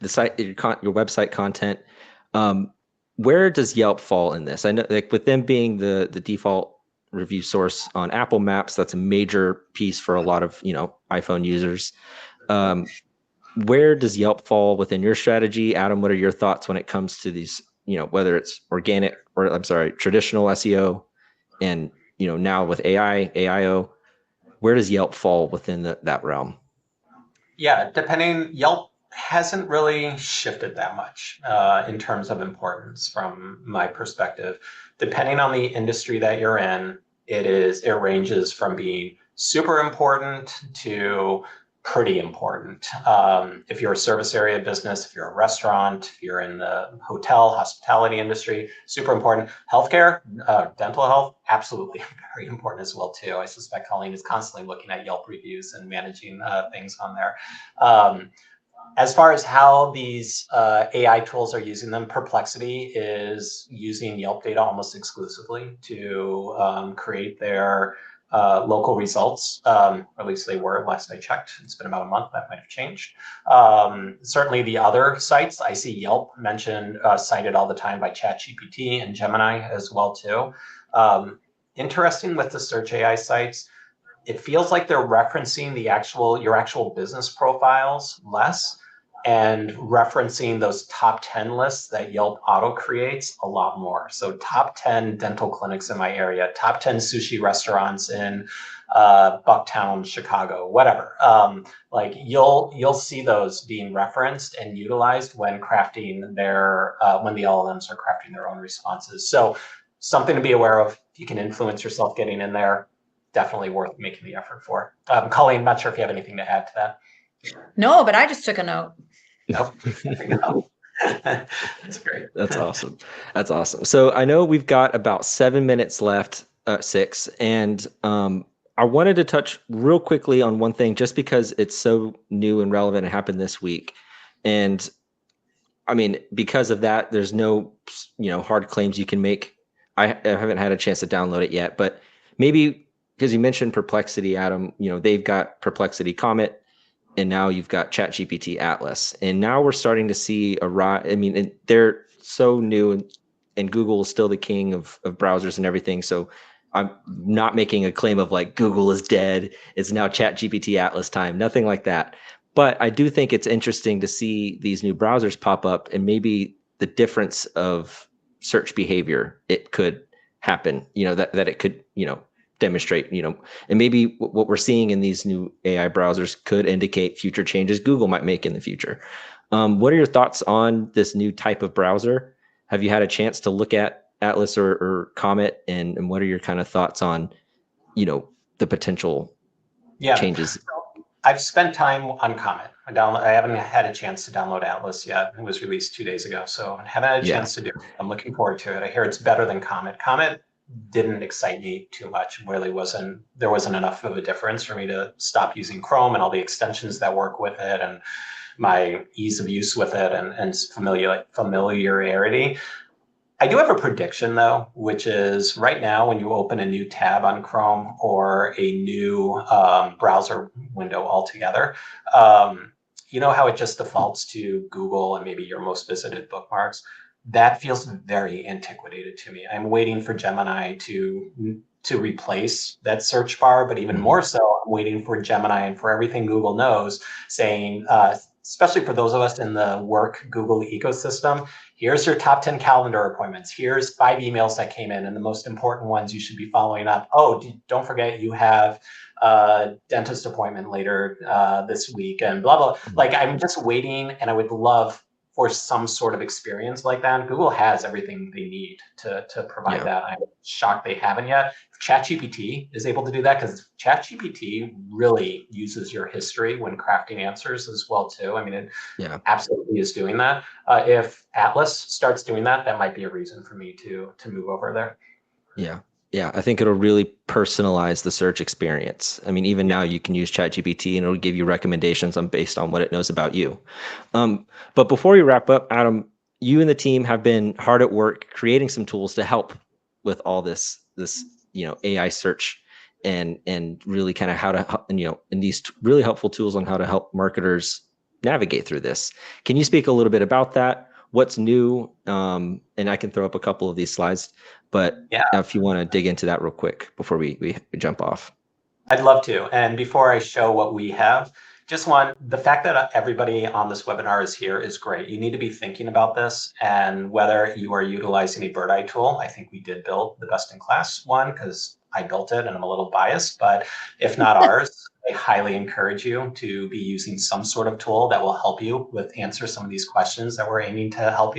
the site, your website content. Where does Yelp fall in this? I know, like, with them being the default review source on Apple Maps, that's a major piece for a lot of iPhone users. Where does Yelp fall within your strategy, Adam? What are your thoughts when it comes to these? Whether it's organic or traditional SEO, and now with AI, AIO, where does Yelp fall within that realm? Yeah, Yelp hasn't really shifted that much in terms of importance from my perspective. Depending on the industry that you're in, it ranges from being super important to pretty important. If you're a service area business, if you're a restaurant, if you're in the hotel, hospitality industry, super important. Healthcare, dental health, absolutely very important as well too. I suspect Colleen is constantly looking at Yelp reviews and managing things on there. As far as how these AI tools are using them, Perplexity is using Yelp data almost exclusively to create their local results, or at least they were last I checked. It's been about a month. That might have changed. Certainly the other sites, I see Yelp mentioned, cited all the time by ChatGPT and Gemini as well too. Interesting with the search AI sites, it feels like they're referencing your actual business profiles less, and referencing those top 10 lists that Yelp auto creates a lot more. So top 10 dental clinics in my area, top 10 sushi restaurants in Bucktown, Chicago, whatever. You'll see those being referenced and utilized when crafting when the LLMs are crafting their own responses. So something to be aware of. If you can influence yourself getting in there, definitely worth making the effort for. Colleen, not sure if you have anything to add to that. No, but I just took a note. Nope. That's great. That's awesome. That's awesome. So I know we've got about 7 minutes left, 6, and I wanted to touch real quickly on one thing, just because it's so new and relevant. It happened this week, and I mean, because of that, there's no hard claims you can make. I haven't had a chance to download it yet, but maybe because you mentioned Perplexity, Adam, they've got Perplexity Comet, and now you've got ChatGPT Atlas, and now we're starting to see a rise. I mean, they're so new, and Google is still the king of browsers and everything. So I'm not making a claim of like Google is dead. It's now ChatGPT Atlas time. Nothing like that. But I do think it's interesting to see these new browsers pop up, and maybe the difference of search behavior it could happen. That it could demonstrate. And maybe what we're seeing in these new AI browsers could indicate future changes Google might make in the future. What are your thoughts on this new type of browser? Have you had a chance to look at Atlas or Comet, and what are your kind of thoughts on, the potential changes? I've spent time on Comet. I haven't had a chance to download Atlas yet. It was released 2 days ago, so I haven't had a chance to do it. I'm looking forward to it. I hear it's better than Comet. Comet didn't excite me too much. Really there wasn't enough of a difference for me to stop using Chrome and all the extensions that work with it, and my ease of use with it, and familiarity. I do have a prediction though, which is right now when you open a new tab on Chrome or a new browser window altogether, you know how it just defaults to Google and maybe your most visited bookmarks? That feels very antiquated to me. I'm waiting for Gemini to replace that search bar, but even more so, I'm waiting for Gemini and for everything Google knows saying, especially for those of us in the work Google ecosystem, here's your top 10 calendar appointments. Here's 5 emails that came in and the most important ones you should be following up. Oh, don't forget you have a dentist appointment later this week and blah, blah. Like, I'm just waiting, and I would love for some sort of experience like that. Google has everything they need to provide that. I'm shocked they haven't yet. ChatGPT is able to do that because ChatGPT really uses your history when crafting answers as well too. I mean, it absolutely is doing that. If Atlas starts doing that, that might be a reason for me to move over there. Yeah, I think it'll really personalize the search experience. I mean, even now you can use ChatGPT and it'll give you recommendations based on what it knows about you. But before we wrap up, Adam, you and the team have been hard at work creating some tools to help with all this AI search, and really kind of how to, and these really helpful tools on how to help marketers navigate through this. Can you speak a little bit about that? What's new? And I can throw up a couple of these slides, but if you want to dig into that real quick before we jump off. I'd love to. And before I show what we have, the fact that everybody on this webinar is here is great. You need to be thinking about this, and whether you are utilizing a Birdeye tool. I think we did build the best in class one because I built it and I'm a little biased, but if not ours, I highly encourage you to be using some sort of tool that will help you answer some of these questions that we're aiming to help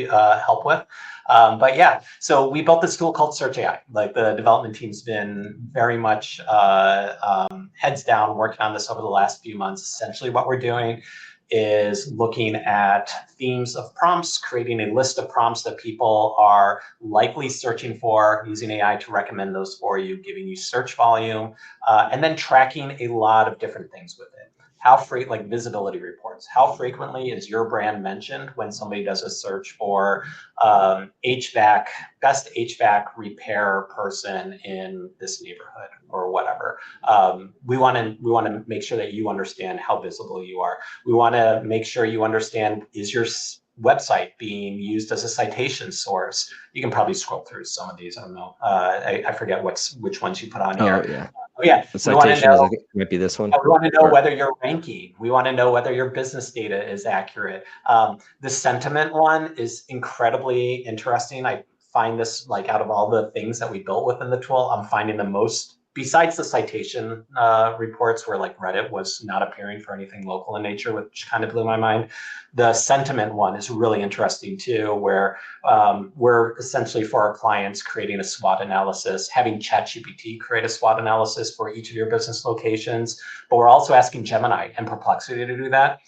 with. But yeah, so we built this tool called Search AI. Like, the development team's been very much heads down working on this over the last few months. Essentially what we're doing is looking at themes of prompts, creating a list of prompts that people are likely searching for, using AI to recommend those for you, giving you search volume, and then tracking a lot of different things with it. Like visibility reports. How frequently is your brand mentioned when somebody does a search for best HVAC repair person in this neighborhood or whatever? We want to make sure that you understand how visible you are. We want to make sure you understand, is your website being used as a citation source? You can probably scroll through some of these. I don't know. I forget which ones you put on here. The citation might be this one. We want to know whether you're ranking. We want to know whether your business data is accurate. The sentiment one is incredibly interesting. I find this, like, out of all the things that we built within the tool, I'm finding the most, besides the citation reports where like Reddit was not appearing for anything local in nature, which kind of blew my mind. The sentiment one is really interesting too, where we're essentially, for our clients, creating a SWOT analysis, having ChatGPT create a SWOT analysis for each of your business locations, but we're also asking Gemini and Perplexity to do that.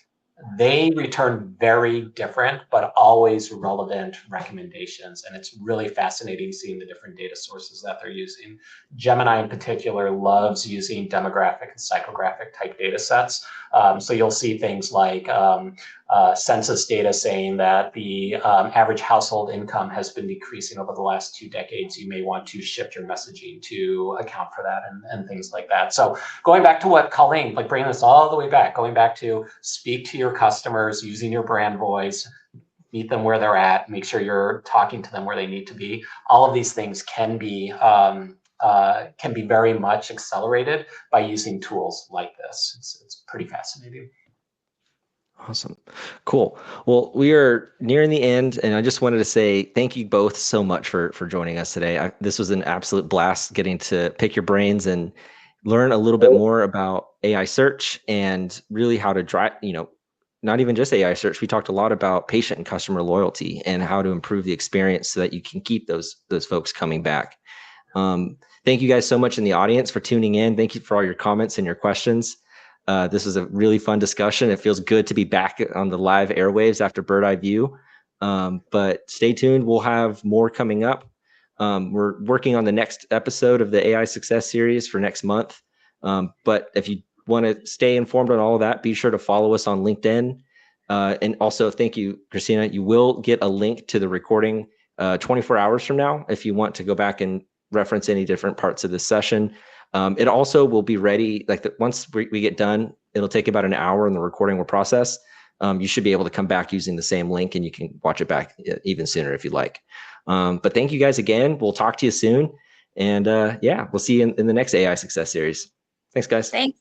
They return very different, but always relevant recommendations. And it's really fascinating seeing the different data sources that they're using. Gemini in particular loves using demographic and psychographic type data sets. So you'll see things like census data saying that the average household income has been decreasing over the last 2 decades. You may want to shift your messaging to account for that, and things like that. So going back to what Colleen, like, bringing this all the way back, going back to speak to your customers using your brand voice, meet them where they're at, make sure you're talking to them where they need to be. All of these things can be very much accelerated by using tools like this. It's pretty fascinating. Awesome. Cool. Well, we are nearing the end, and I just wanted to say thank you both so much for joining us today. This was an absolute blast getting to pick your brains and learn a little bit more about AI search and really how to drive, not even just AI search. We talked a lot about patient and customer loyalty and how to improve the experience so that you can keep those folks coming back. Thank you guys so much in the audience for tuning in. Thank you for all your comments and your questions. This was a really fun discussion. It feels good to be back on the live airwaves after Birdeye View. But stay tuned. We'll have more coming up. We're working on the next episode of the AI Success Series for next month. But if you want to stay informed on all of that, be sure to follow us on LinkedIn. And also, thank you, Christina. You will get a link to the recording 24 hours from now if you want to go back and reference any different parts of this session. It also will be ready, once we get done, it'll take about an hour and the recording will process. You should be able to come back using the same link and you can watch it back even sooner if you'd like. But thank you guys again. We'll talk to you soon. And yeah, we'll see you in the next AI Success Series. Thanks, guys. Thanks.